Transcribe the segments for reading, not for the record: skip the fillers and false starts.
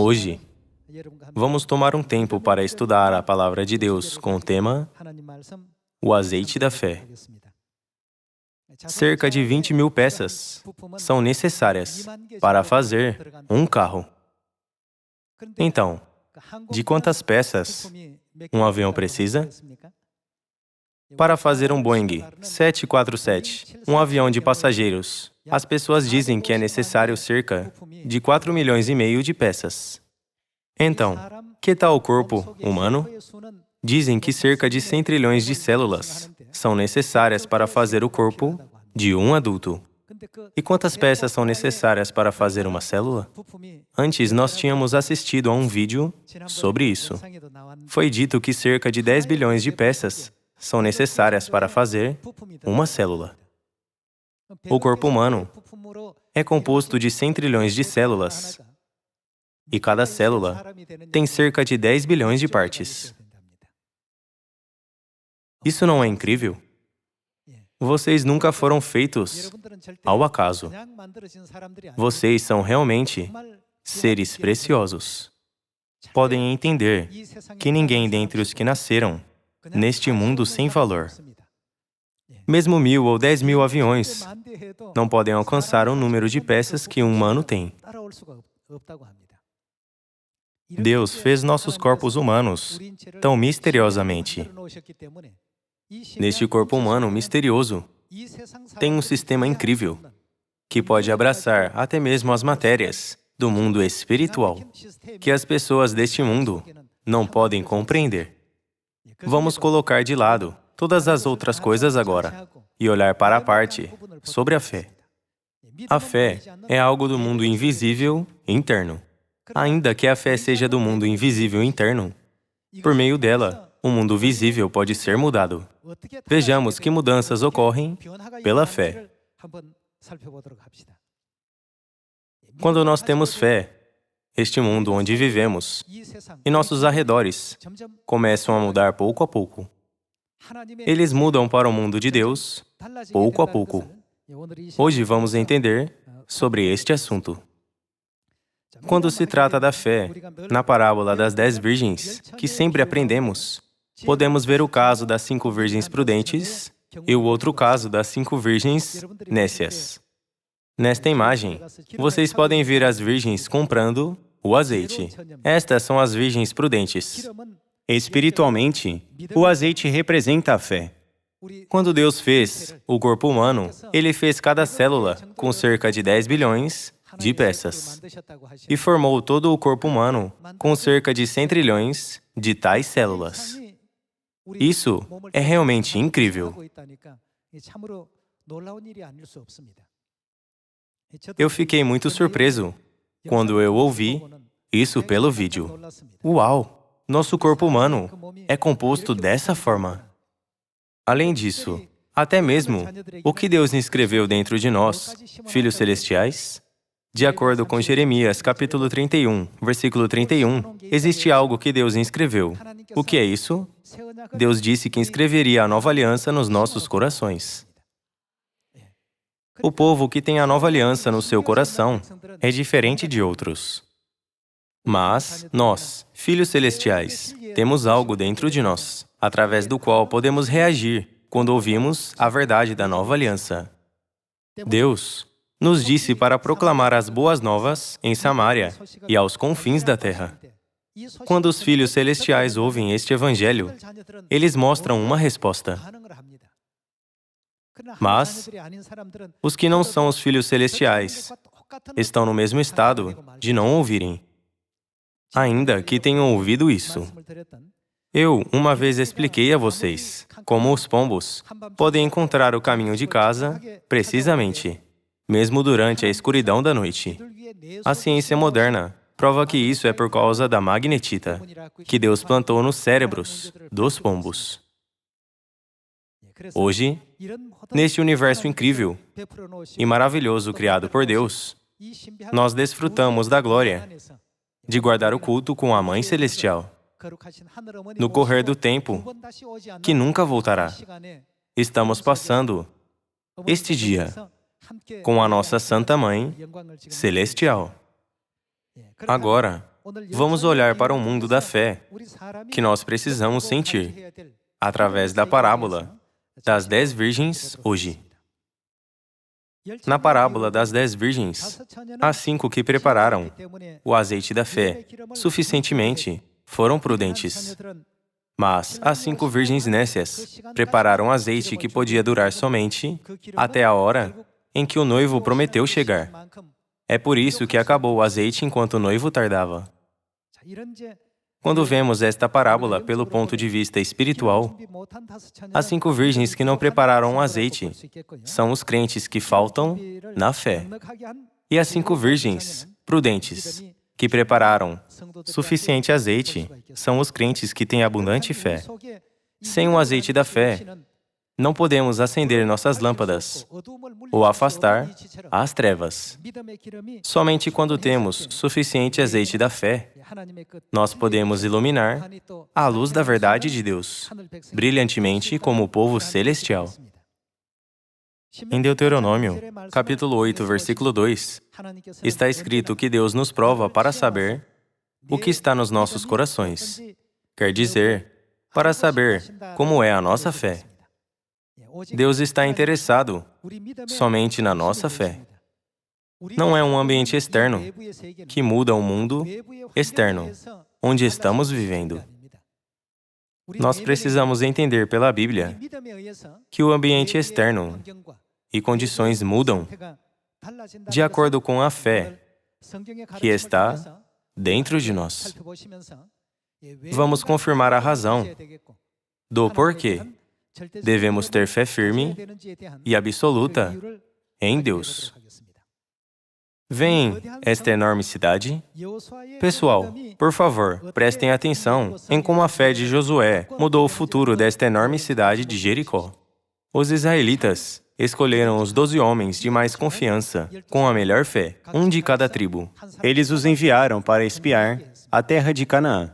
Hoje, vamos tomar um tempo para estudar a Palavra de Deus com o tema O Azeite da Fé. Cerca de 20.000 peças são necessárias para fazer um carro. Então, de quantas peças um avião precisa? Para fazer um Boeing 747, um avião de passageiros, as pessoas dizem que é necessário cerca de 4,5 milhões de peças. Então, que tal o corpo humano? Dizem que cerca de 100 trilhões de células são necessárias para fazer o corpo de um adulto. E quantas peças são necessárias para fazer uma célula? Antes, nós tínhamos assistido a um vídeo sobre isso. Foi dito que cerca de 10 bilhões de peças são necessárias para fazer uma célula. O corpo humano é composto de 100 trilhões de células. E cada célula tem cerca de 10 bilhões de partes. Isso não é incrível? Vocês nunca foram feitos ao acaso. Vocês são realmente seres preciosos. Podem entender que ninguém dentre os que nasceram neste mundo sem valor, mesmo 1.000 ou 10.000 aviões, não podem alcançar o número de peças que um humano tem. Deus fez nossos corpos humanos tão misteriosamente. Neste corpo humano misterioso, tem um sistema incrível que pode abraçar até mesmo as matérias do mundo espiritual, que as pessoas deste mundo não podem compreender. Vamos colocar de lado todas as outras coisas agora e olhar para a parte sobre a fé. A fé é algo do mundo invisível interno. Ainda que a fé seja do mundo invisível interno, por meio dela, o mundo visível pode ser mudado. Vejamos que mudanças ocorrem pela fé. Quando nós temos fé, este mundo onde vivemos e nossos arredores começam a mudar pouco a pouco. Eles mudam para o mundo de Deus pouco a pouco. Hoje vamos entender sobre este assunto. Quando se trata da fé, na parábola das 10 virgens, que sempre aprendemos, podemos ver o caso das 5 virgens prudentes e o outro caso das 5 virgens nécias. Nesta imagem, vocês podem ver as virgens comprando o azeite. Estas são as virgens prudentes. Espiritualmente, o azeite representa a fé. Quando Deus fez o corpo humano, Ele fez cada célula com cerca de 10 bilhões de peças e formou todo o corpo humano com cerca de 100 trilhões de tais células. Isso é realmente incrível. Eu fiquei muito surpreso quando eu ouvi isso pelo vídeo. Uau! Nosso corpo humano é composto dessa forma. Além disso, até mesmo o que Deus inscreveu dentro de nós, filhos celestiais, de acordo com Jeremias, capítulo 31, versículo 31, existe algo que Deus inscreveu. O que é isso? Deus disse que inscreveria a nova aliança nos nossos corações. O povo que tem a nova aliança no seu coração é diferente de outros. Mas nós, filhos celestiais, temos algo dentro de nós, através do qual podemos reagir quando ouvimos a verdade da nova aliança. Deus nos disse para proclamar as boas novas em Samaria e aos confins da terra. Quando os filhos celestiais ouvem este evangelho, eles mostram uma resposta. Mas os que não são os filhos celestiais estão no mesmo estado de não ouvirem, ainda que tenham ouvido isso. Eu, uma vez expliquei a vocês como os pombos podem encontrar o caminho de casa precisamente, mesmo durante a escuridão da noite. A ciência moderna prova que isso é por causa da magnetita que Deus plantou nos cérebros dos pombos. Hoje, neste universo incrível e maravilhoso criado por Deus, nós desfrutamos da glória de guardar o culto com a Mãe Celestial. No correr do tempo, que nunca voltará, estamos passando este dia com a nossa Santa Mãe Celestial. Agora, vamos olhar para o mundo da fé que nós precisamos sentir através da parábola das 10 virgens hoje. Na parábola das 10 virgens, as 5 que prepararam o azeite da fé suficientemente foram prudentes. Mas as 5 virgens nécias prepararam azeite que podia durar somente até a hora em que o noivo prometeu chegar. É por isso que acabou o azeite enquanto o noivo tardava. Quando vemos esta parábola pelo ponto de vista espiritual, as 5 virgens que não prepararam o azeite são os crentes que faltam na fé. E as 5 virgens prudentes que prepararam suficiente azeite são os crentes que têm abundante fé. Sem o azeite da fé, não podemos acender nossas lâmpadas ou afastar as trevas. Somente quando temos suficiente azeite da fé, nós podemos iluminar a luz da verdade de Deus, brilhantemente como o povo celestial. Em Deuteronômio, capítulo 8, versículo 2, está escrito que Deus nos prova para saber o que está nos nossos corações. Quer dizer, para saber como é a nossa fé. Deus está interessado somente na nossa fé. Não é um ambiente externo que muda o mundo externo, onde estamos vivendo. Nós precisamos entender pela Bíblia que o ambiente externo e condições mudam de acordo com a fé que está dentro de nós. Vamos confirmar a razão do porquê devemos ter fé firme e absoluta em Deus. Vem esta enorme cidade? Pessoal, por favor, prestem atenção em como a fé de Josué mudou o futuro desta enorme cidade de Jericó. Os israelitas escolheram os 12 homens de mais confiança, com a melhor fé, um de cada tribo. Eles os enviaram para espiar a terra de Canaã.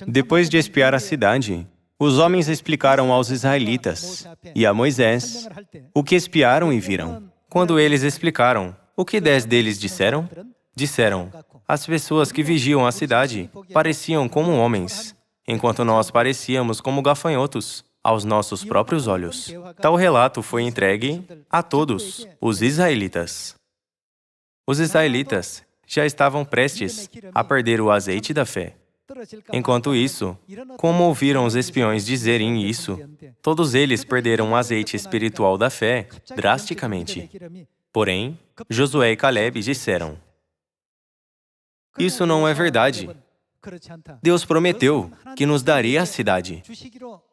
Depois de espiar a cidade, os homens explicaram aos israelitas e a Moisés o que espiaram e viram. Quando eles explicaram, o que 10 deles disseram? Disseram, as pessoas que vigiam a cidade pareciam como homens, enquanto nós parecíamos como gafanhotos aos nossos próprios olhos. Tal relato foi entregue a todos os israelitas. Os israelitas já estavam prestes a perder o azeite da fé. Enquanto isso, como ouviram os espiões dizerem isso, todos eles perderam o azeite espiritual da fé drasticamente. Porém, Josué e Caleb disseram, isso não é verdade. Deus prometeu que nos daria a cidade.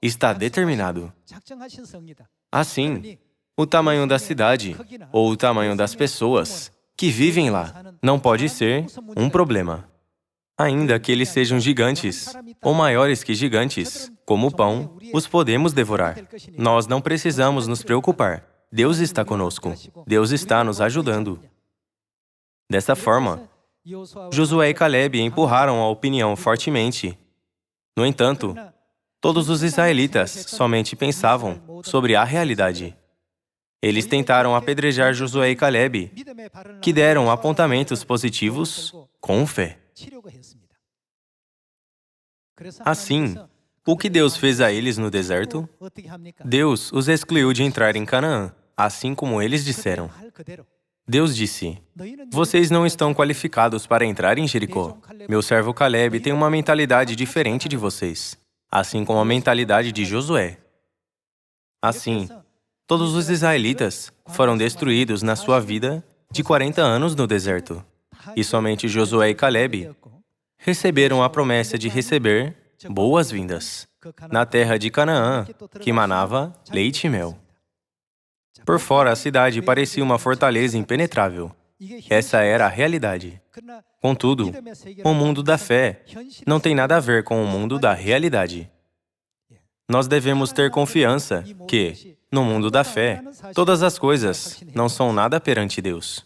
Está determinado. Assim, o tamanho da cidade ou o tamanho das pessoas que vivem lá não pode ser um problema. Ainda que eles sejam gigantes ou maiores que gigantes, como o pão, os podemos devorar. Nós não precisamos nos preocupar. Deus está conosco. Deus está nos ajudando. Dessa forma, Josué e Caleb empurraram a opinião fortemente. No entanto, todos os israelitas somente pensavam sobre a realidade. Eles tentaram apedrejar Josué e Caleb, que deram apontamentos positivos com fé. Assim, o que Deus fez a eles no deserto? Deus os excluiu de entrar em Canaã, assim como eles disseram. Deus disse, vocês não estão qualificados para entrar em Jericó. Meu servo Caleb tem uma mentalidade diferente de vocês, assim como a mentalidade de Josué. Assim, todos os israelitas foram destruídos na sua vida de 40 anos no deserto. E somente Josué e Caleb receberam a promessa de receber boas-vindas na terra de Canaã, que manava leite e mel. Por fora, a cidade parecia uma fortaleza impenetrável. Essa era a realidade. Contudo, o mundo da fé não tem nada a ver com o mundo da realidade. Nós devemos ter confiança que, no mundo da fé, todas as coisas não são nada perante Deus.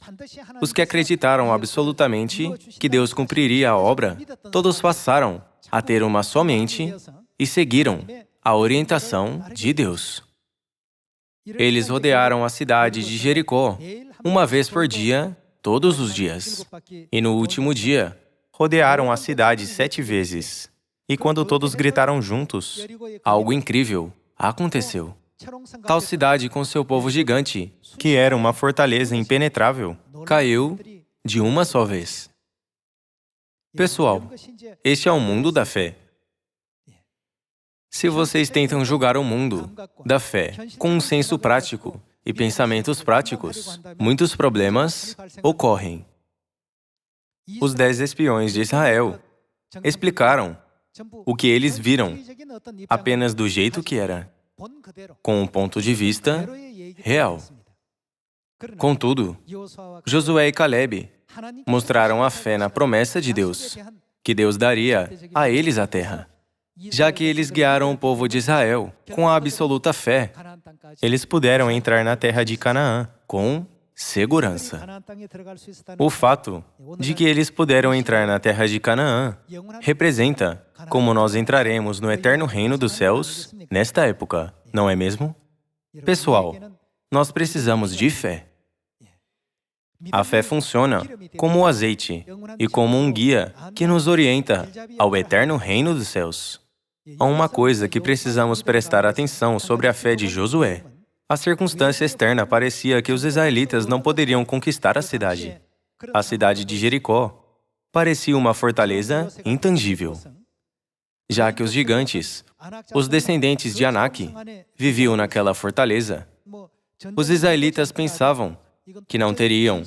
Os que acreditaram absolutamente que Deus cumpriria a obra, todos passaram a ter uma só mente e seguiram a orientação de Deus. Eles rodearam a cidade de Jericó uma vez por dia, todos os dias. E no último dia, rodearam a cidade 7 vezes. E quando todos gritaram juntos, algo incrível aconteceu. Tal cidade com seu povo gigante, que era uma fortaleza impenetrável, caiu de uma só vez. Pessoal, este é o mundo da fé. Se vocês tentam julgar o mundo da fé com um senso prático e pensamentos práticos, muitos problemas ocorrem. Os 10 espiões de Israel explicaram o que eles viram apenas do jeito que era, com um ponto de vista real. Contudo, Josué e Caleb mostraram a fé na promessa de Deus, que Deus daria a eles a terra. Já que eles guiaram o povo de Israel com a absoluta fé, eles puderam entrar na terra de Canaã com segurança. O fato de que eles puderam entrar na terra de Canaã representa como nós entraremos no eterno reino dos céus nesta época, não é mesmo? Pessoal, nós precisamos de fé. A fé funciona como o azeite e como um guia que nos orienta ao eterno reino dos céus. Há uma coisa que precisamos prestar atenção sobre a fé de Josué. A circunstância externa parecia que os israelitas não poderiam conquistar a cidade. A cidade de Jericó parecia uma fortaleza intangível, já que os gigantes, os descendentes de Anak, viviam naquela fortaleza. Os israelitas pensavam que não teriam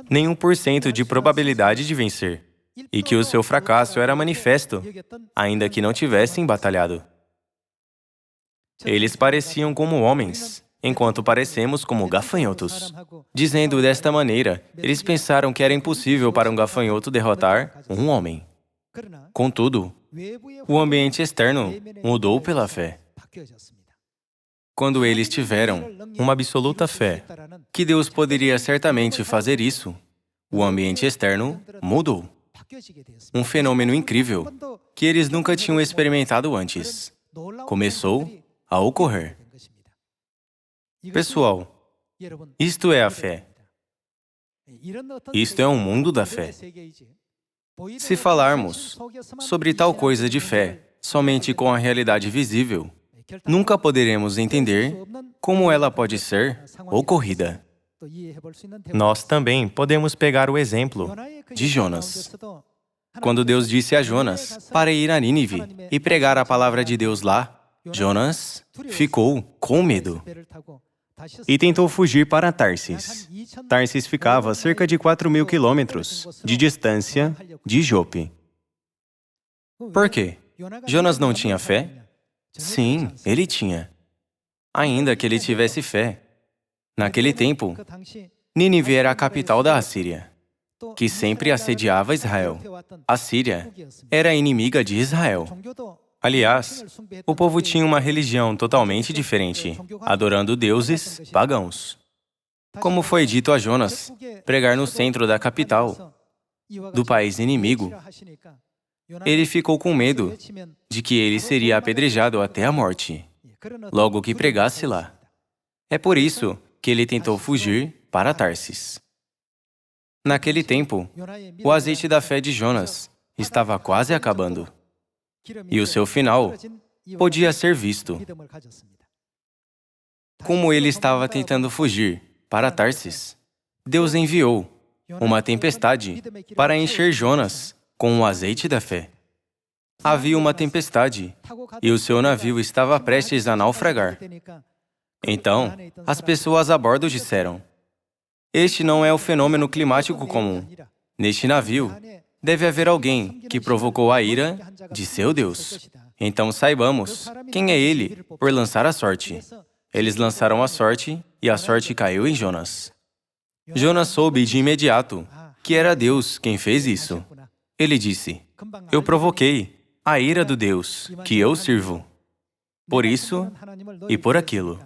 nenhum por cento de probabilidade de vencer e que o seu fracasso era manifesto, ainda que não tivessem batalhado. Eles pareciam como homens, enquanto parecemos como gafanhotos. Dizendo desta maneira, eles pensaram que era impossível para um gafanhoto derrotar um homem. Contudo, o ambiente externo mudou pela fé. Quando eles tiveram uma absoluta fé que Deus poderia certamente fazer isso, o ambiente externo mudou. Um fenômeno incrível que eles nunca tinham experimentado antes começou a ocorrer. Pessoal, isto é a fé. Isto é um mundo da fé. Se falarmos sobre tal coisa de fé somente com a realidade visível, nunca poderemos entender como ela pode ser ocorrida. Nós também podemos pegar o exemplo de Jonas. Quando Deus disse a Jonas para ir a Nínive e pregar a palavra de Deus lá, Jonas ficou com medo e tentou fugir para Tarsis. Tarsis ficava a cerca de 4.000 quilômetros de distância de Jope. Por quê? Jonas não tinha fé? Sim, ele tinha. Ainda que ele tivesse fé. Naquele tempo, Nínive era a capital da Assíria, que sempre assediava Israel. A Síria era inimiga de Israel. Aliás, o povo tinha uma religião totalmente diferente, adorando deuses pagãos. Como foi dito a Jonas, pregar no centro da capital do país inimigo, ele ficou com medo de que ele seria apedrejado até a morte, logo que pregasse lá. É por isso que ele tentou fugir para Tarsis. Naquele tempo, o azeite da fé de Jonas estava quase acabando, e o seu final podia ser visto. Como ele estava tentando fugir para Tarsis, Deus enviou uma tempestade para encher Jonas com o azeite da fé. Havia uma tempestade e o seu navio estava prestes a naufragar. Então, as pessoas a bordo disseram: "Este não é o fenômeno climático comum. Neste navio, deve haver alguém que provocou a ira de seu Deus. Então saibamos quem é ele por lançar a sorte." Eles lançaram a sorte e a sorte caiu em Jonas. Jonas soube de imediato que era Deus quem fez isso. Ele disse: "Eu provoquei a ira do Deus que eu sirvo. Por isso e por aquilo.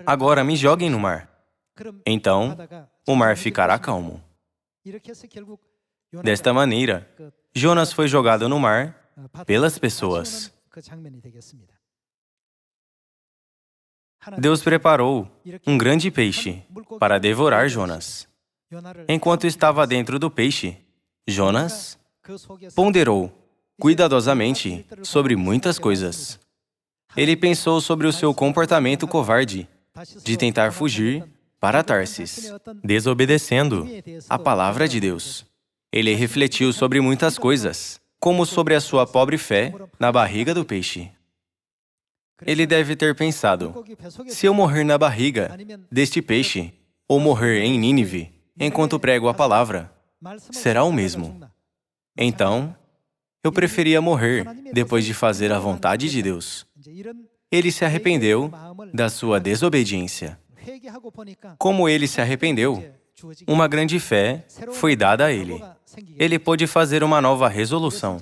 Agora me joguem no mar. Então, o mar ficará calmo." Desta maneira, Jonas foi jogado no mar pelas pessoas. Deus preparou um grande peixe para devorar Jonas. Enquanto estava dentro do peixe, Jonas Ponderou cuidadosamente sobre muitas coisas. Ele pensou sobre o seu comportamento covarde de tentar fugir para Tarsis, desobedecendo. a palavra de Deus. Ele refletiu sobre muitas coisas, como sobre a sua pobre fé na barriga do peixe. Ele deve ter pensado: se eu morrer na barriga deste peixe, ou morrer em Nínive, enquanto prego a palavra, será o mesmo. Então, eu preferia morrer depois de fazer a vontade de Deus. Ele se arrependeu da sua desobediência. Como ele se arrependeu, uma grande fé foi dada a ele. Ele pôde fazer uma nova resolução.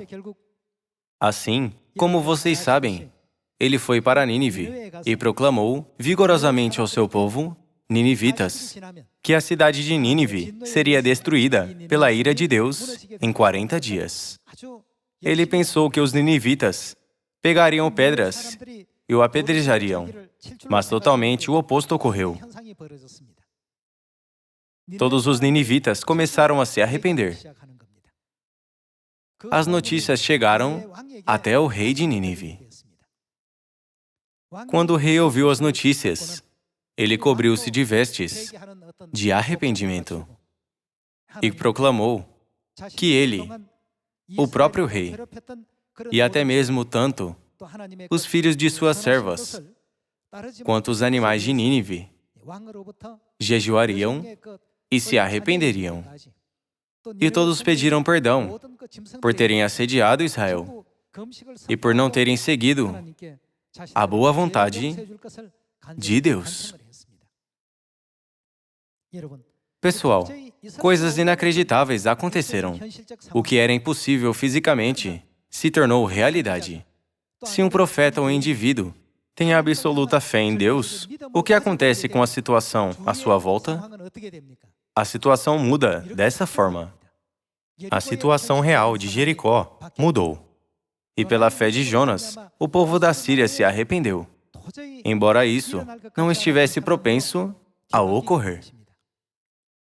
Assim, como vocês sabem, ele foi para Nínive e proclamou vigorosamente ao seu povo, ninivitas, que a cidade de Nínive seria destruída pela ira de Deus em 40 dias. Ele pensou que os ninivitas pegariam pedras e o apedrejariam, mas totalmente o oposto ocorreu. Todos os ninivitas começaram a se arrepender. As notícias chegaram até o rei de Nínive. Quando o rei ouviu as notícias, ele cobriu-se de vestes de arrependimento e proclamou que ele, o próprio rei, e até mesmo tanto os filhos de suas servas, quanto os animais de Nínive, jejuariam e se arrependeriam. E todos pediram perdão por terem assediado Israel e por não terem seguido a boa vontade de Deus. Pessoal, coisas inacreditáveis aconteceram. O que era impossível fisicamente se tornou realidade. Se um profeta ou indivíduo tem absoluta fé em Deus, o que acontece com a situação à sua volta? A situação muda dessa forma. A situação real de Jericó mudou. E pela fé de Jonas, o povo da Síria se arrependeu, embora isso não estivesse propenso a ocorrer.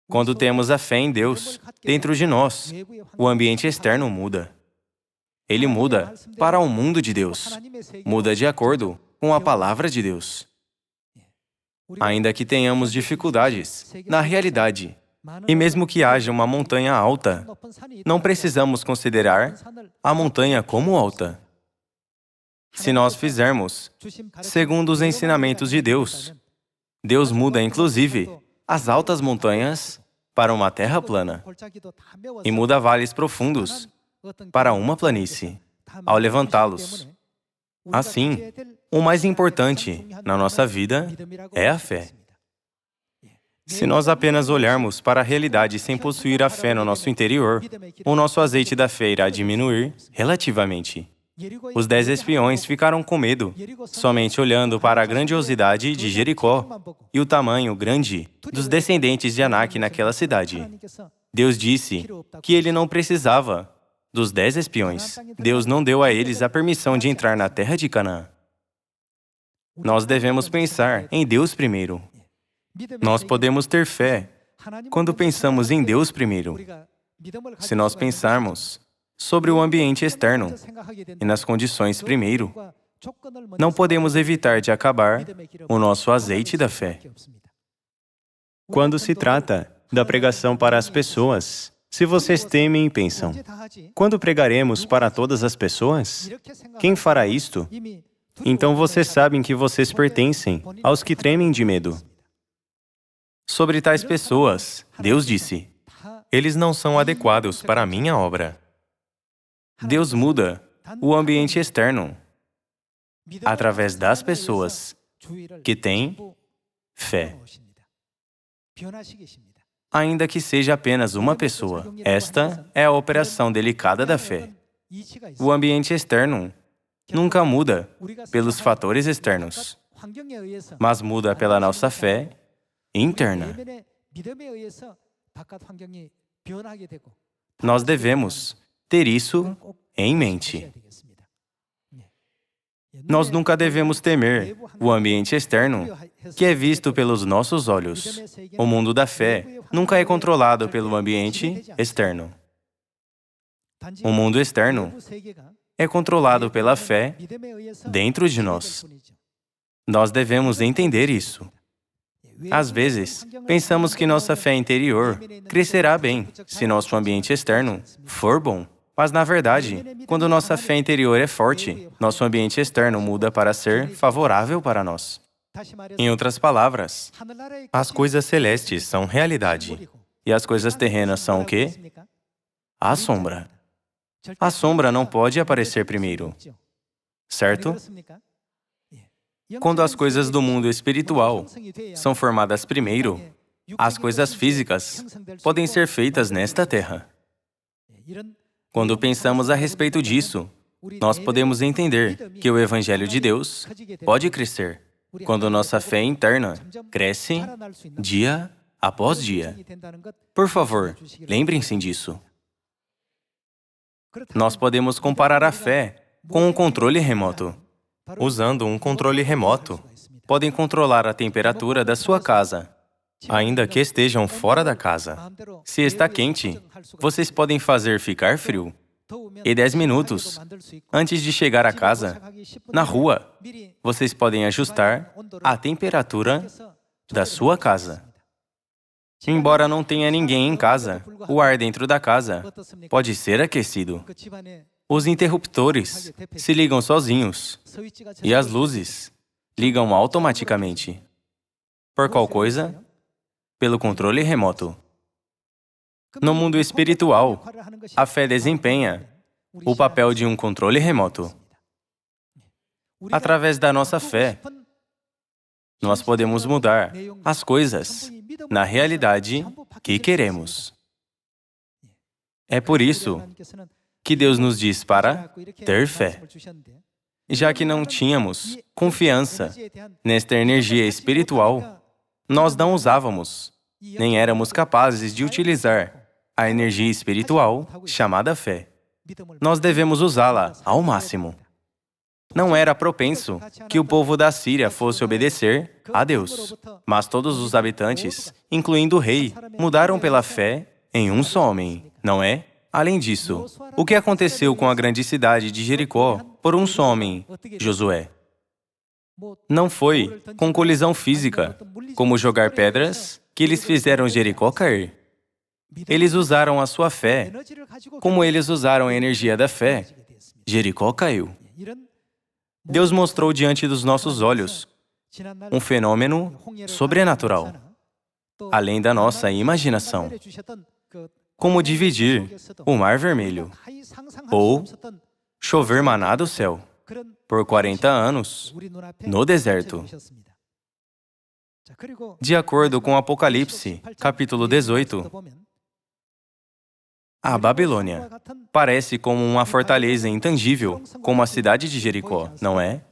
Quando temos a fé em Deus dentro de nós, o ambiente externo muda. Ele muda para o mundo de Deus, muda de acordo com a palavra de Deus. Ainda que tenhamos dificuldades, na realidade, e mesmo que haja uma montanha alta, não precisamos considerar a montanha como alta. Se nós fizermos segundo os ensinamentos de Deus, Deus muda inclusive as altas montanhas para uma terra plana e muda vales profundos para uma planície ao levantá-los. Assim, o mais importante na nossa vida é a fé. Se nós apenas olharmos para a realidade sem possuir a fé no nosso interior, o nosso azeite da fé irá diminuir relativamente. Os 10 espiões ficaram com medo, somente olhando para a grandiosidade de Jericó e o tamanho grande dos descendentes de Anak naquela cidade. Deus disse que ele não precisava dos 10 espiões. Deus não deu a eles a permissão de entrar na terra de Canaã. Nós devemos pensar em Deus primeiro. Nós podemos ter fé quando pensamos em Deus primeiro. Se nós pensarmos sobre o ambiente externo e nas condições primeiro, não podemos evitar de acabar o nosso azeite da fé. Quando se trata da pregação para as pessoas, se vocês temem e pensam, quando pregaremos para todas as pessoas? Quem fará isto? Então vocês sabem que vocês pertencem aos que tremem de medo. Sobre tais pessoas, Deus disse, eles não são adequados para a minha obra. Deus muda o ambiente externo através das pessoas que têm fé. Ainda que seja apenas uma pessoa, esta é a operação delicada da fé. O ambiente externo nunca muda pelos fatores externos, mas muda pela nossa fé interna. Nós devemos ter isso em mente. Nós nunca devemos temer o ambiente externo, que é visto pelos nossos olhos. O mundo da fé nunca é controlado pelo ambiente externo. O mundo externo é controlado pela fé dentro de nós. Nós devemos entender isso. Às vezes, pensamos que nossa fé interior crescerá bem se nosso ambiente externo for bom. Mas, na verdade, quando nossa fé interior é forte, nosso ambiente externo muda para ser favorável para nós. Em outras palavras, as coisas celestes são realidade. E as coisas terrenas são o quê? A sombra. A sombra não pode aparecer primeiro, certo? Quando as coisas do mundo espiritual são formadas primeiro, as coisas físicas podem ser feitas nesta terra. Quando pensamos a respeito disso, nós podemos entender que o Evangelho de Deus pode crescer quando nossa fé interna cresce dia após dia. Por favor, lembrem-se disso. Nós podemos comparar a fé com um controle remoto. Usando um controle remoto, podem controlar a temperatura da sua casa, ainda que estejam fora da casa. Se está quente, vocês podem fazer ficar frio. E 10 minutos antes de chegar a casa, na rua, vocês podem ajustar a temperatura da sua casa. Embora não tenha ninguém em casa, o ar dentro da casa pode ser aquecido. Os interruptores se ligam sozinhos e as luzes ligam automaticamente. Por qual coisa? Pelo controle remoto. No mundo espiritual, a fé desempenha o papel de um controle remoto. Através da nossa fé, nós podemos mudar as coisas na realidade que queremos. É por isso que Deus nos diz para ter fé. Já que não tínhamos confiança nesta energia espiritual, nós não usávamos, nem éramos capazes de utilizar a energia espiritual chamada fé. Nós devemos usá-la ao máximo. Não era propenso que o povo da Síria fosse obedecer a Deus, mas todos os habitantes, incluindo o rei, mudaram pela fé em um só homem, não é? Além disso, o que aconteceu com a grande cidade de Jericó por um só homem, Josué? Não foi com colisão física, como jogar pedras, que eles fizeram Jericó cair. Eles usaram a sua fé. Como eles usaram a energia da fé, Jericó caiu. Deus mostrou diante dos nossos olhos um fenômeno sobrenatural, além da nossa imaginação. Como dividir o Mar Vermelho, ou chover maná do céu, por 40 anos, no deserto. De acordo com Apocalipse, capítulo 18, a Babilônia parece como uma fortaleza intangível, como a cidade de Jericó, não é?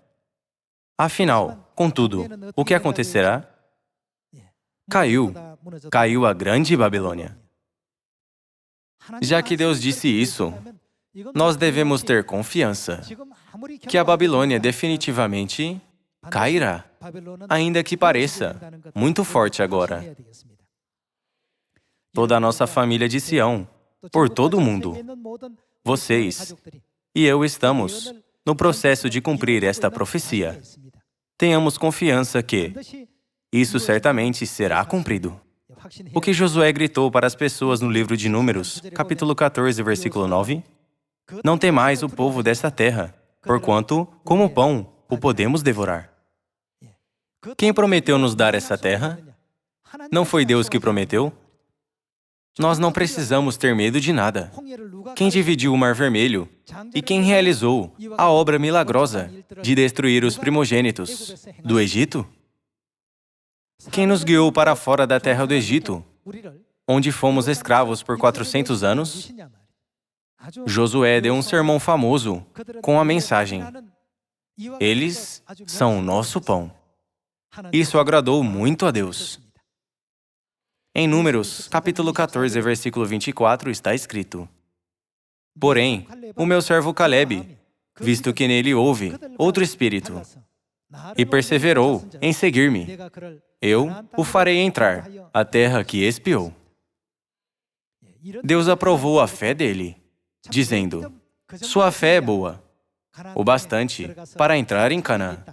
Afinal, contudo, o que acontecerá? Caiu a grande Babilônia. Já que Deus disse isso, nós devemos ter confiança que a Babilônia definitivamente cairá, ainda que pareça muito forte agora. Toda a nossa família de Sião, por todo o mundo, vocês e eu estamos no processo de cumprir esta profecia. Tenhamos confiança que isso certamente será cumprido. O que Josué gritou para as pessoas no livro de Números, capítulo 14, versículo 9? Não temais o povo desta terra, porquanto, como pão, o podemos devorar. Quem prometeu nos dar essa terra? Não foi Deus que prometeu? Nós não precisamos ter medo de nada. Quem dividiu o Mar Vermelho e quem realizou a obra milagrosa de destruir os primogênitos do Egito? Quem nos guiou para fora da terra do Egito, onde fomos escravos por 400 anos? Josué deu um sermão famoso com a mensagem: eles são o nosso pão. Isso agradou muito a Deus. Em Números, capítulo 14, versículo 24, está escrito: porém, o meu servo Caleb, visto que nele houve outro espírito, e perseverou em seguir-me, eu o farei entrar à terra que espiou. Deus aprovou a fé dele. dizendo: sua fé é boa, o bastante para entrar em Canaã.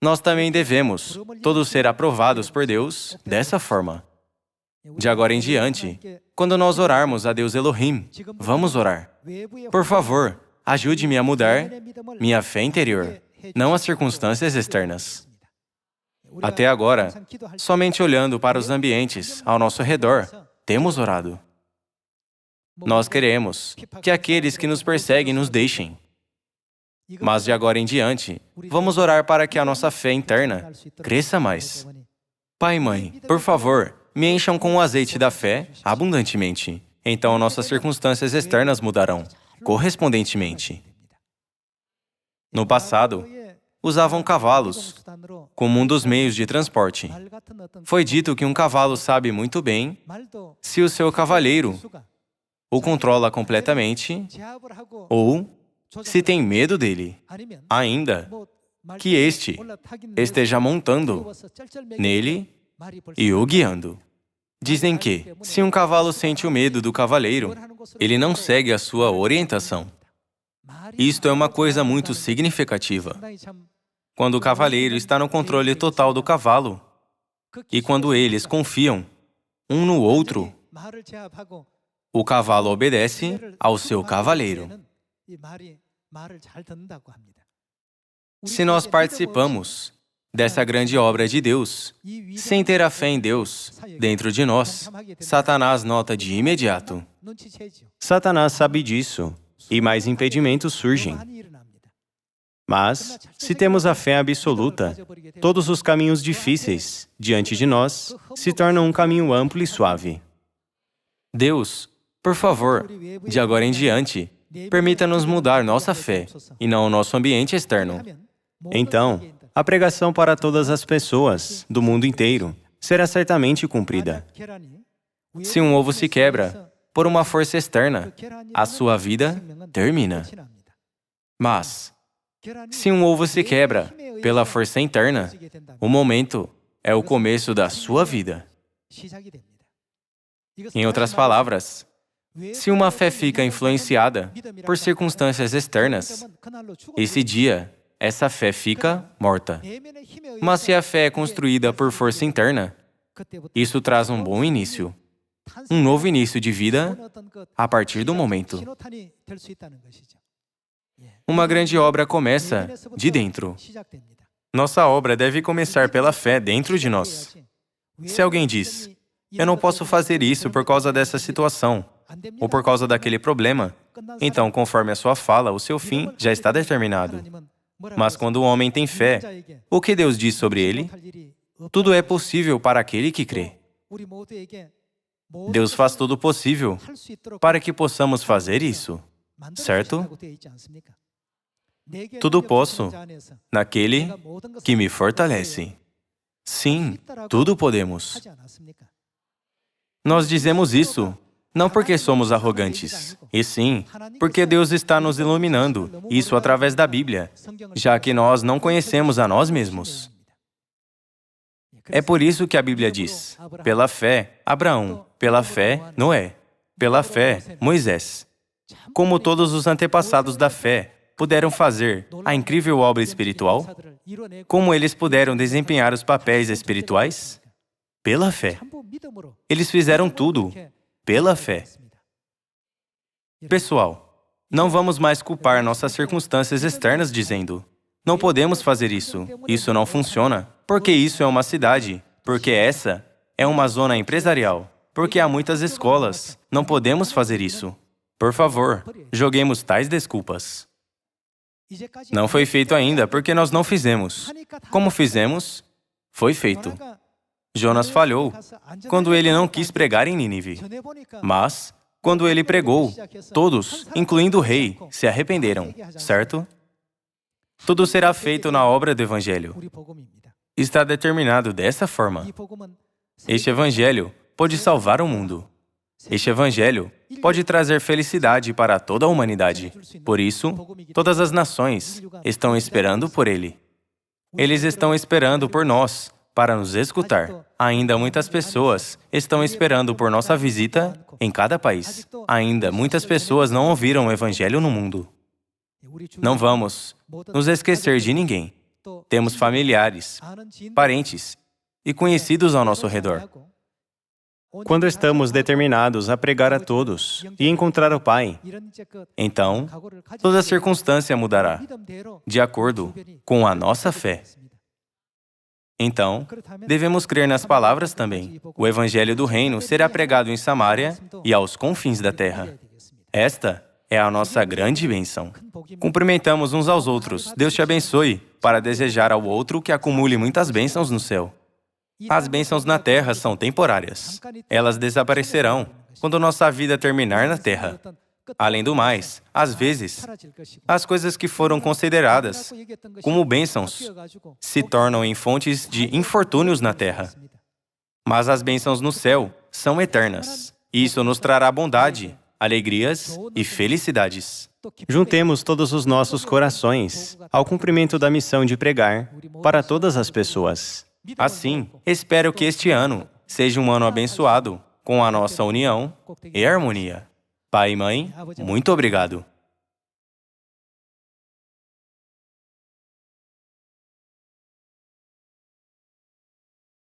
Nós também devemos todos ser aprovados por Deus dessa forma. De agora em diante, quando nós orarmos a Deus Elohim, vamos orar: por favor, ajude-me a mudar minha fé interior, não as circunstâncias externas. Até agora, somente olhando para os ambientes ao nosso redor, temos orado. Nós queremos que aqueles que nos perseguem nos deixem. Mas de agora em diante, vamos orar para que a nossa fé interna cresça mais. Pai e mãe, por favor, me encham com o azeite da fé abundantemente. Então nossas circunstâncias externas mudarão correspondentemente. No passado, usavam cavalos como um dos meios de transporte. Foi dito que um cavalo sabe muito bem se o seu cavaleiro o controla completamente ou se tem medo dele, ainda que este esteja montando nele e o guiando. Dizem que, se um cavalo sente o medo do cavaleiro, ele não segue a sua orientação. Isto é uma coisa muito significativa. Quando o cavaleiro está no controle total do cavalo, e quando eles confiam um no outro, o cavalo obedece ao seu cavaleiro. Se nós participamos dessa grande obra de Deus, sem ter a fé em Deus dentro de nós, Satanás nota de imediato. Satanás sabe disso, e mais impedimentos surgem. Mas, se temos a fé absoluta, todos os caminhos difíceis diante de nós se tornam um caminho amplo e suave. Deus, por favor, de agora em diante, permita-nos mudar nossa fé e não o nosso ambiente externo. Então, a pregação para todas as pessoas do mundo inteiro será certamente cumprida. Se um ovo se quebra por uma força externa, a sua vida termina. Mas, se um ovo se quebra pela força interna, o momento é o começo da sua vida. Em outras palavras, se uma fé fica influenciada por circunstâncias externas, esse dia, essa fé fica morta. Mas se a fé é construída por força interna, isso traz um bom início, um novo início de vida a partir do momento. Uma grande obra começa de dentro. Nossa obra deve começar pela fé dentro de nós. Se alguém diz: eu não posso fazer isso por causa dessa situação, ou por causa daquele problema, então, conforme a sua fala, o seu fim já está determinado. Mas quando o homem tem fé, o que Deus diz sobre ele? Tudo é possível para aquele que crê. Deus faz tudo possível para que possamos fazer isso, certo? Tudo posso naquele que me fortalece. Sim, tudo podemos. Nós dizemos isso não porque somos arrogantes, e sim porque Deus está nos iluminando, isso através da Bíblia, já que nós não conhecemos a nós mesmos. É por isso que a Bíblia diz: pela fé, Abraão; pela fé, Noé; pela fé, Moisés. Como todos os antepassados da fé puderam fazer a incrível obra espiritual? Como eles puderam desempenhar os papéis espirituais? Pela fé. Eles fizeram tudo pela fé. Pessoal, não vamos mais culpar nossas circunstâncias externas dizendo: não podemos fazer isso, isso não funciona, porque isso é uma cidade, porque essa é uma zona empresarial, porque há muitas escolas, não podemos fazer isso. Por favor, joguemos tais desculpas. Não foi feito ainda porque nós não fizemos. Como fizemos, foi feito. Jonas falhou quando ele não quis pregar em Nínive. Mas, quando ele pregou, todos, incluindo o rei, se arrependeram, certo? Tudo será feito na obra do Evangelho. Está determinado dessa forma. Este Evangelho pode salvar o mundo. Este Evangelho pode trazer felicidade para toda a humanidade. Por isso, todas as nações estão esperando por ele. Eles estão esperando por nós, para nos escutar. Ainda muitas pessoas estão esperando por nossa visita em cada país. Ainda muitas pessoas não ouviram o Evangelho no mundo. Não vamos nos esquecer de ninguém. Temos familiares, parentes e conhecidos ao nosso redor. Quando estamos determinados a pregar a todos e encontrar o Pai, Então, toda circunstância mudará, de acordo com a nossa fé. Então, devemos crer nas palavras também. O Evangelho do Reino será pregado em Samaria e aos confins da terra. Esta é a nossa grande bênção. Cumprimentamos uns aos outros. Deus te abençoe, para desejar ao outro que acumule muitas bênçãos no céu. As bênçãos na terra são temporárias. Elas desaparecerão quando nossa vida terminar na terra. Além do mais, às vezes, as coisas que foram consideradas como bênçãos se tornam em fontes de infortúnios na terra. Mas as bênçãos no céu são eternas. Isso nos trará bondade, alegrias e felicidades. juntemos todos os nossos corações ao cumprimento da missão de pregar para todas as pessoas. Assim, espero que este ano seja um ano abençoado com a nossa união e harmonia. Pai e mãe, muito obrigado.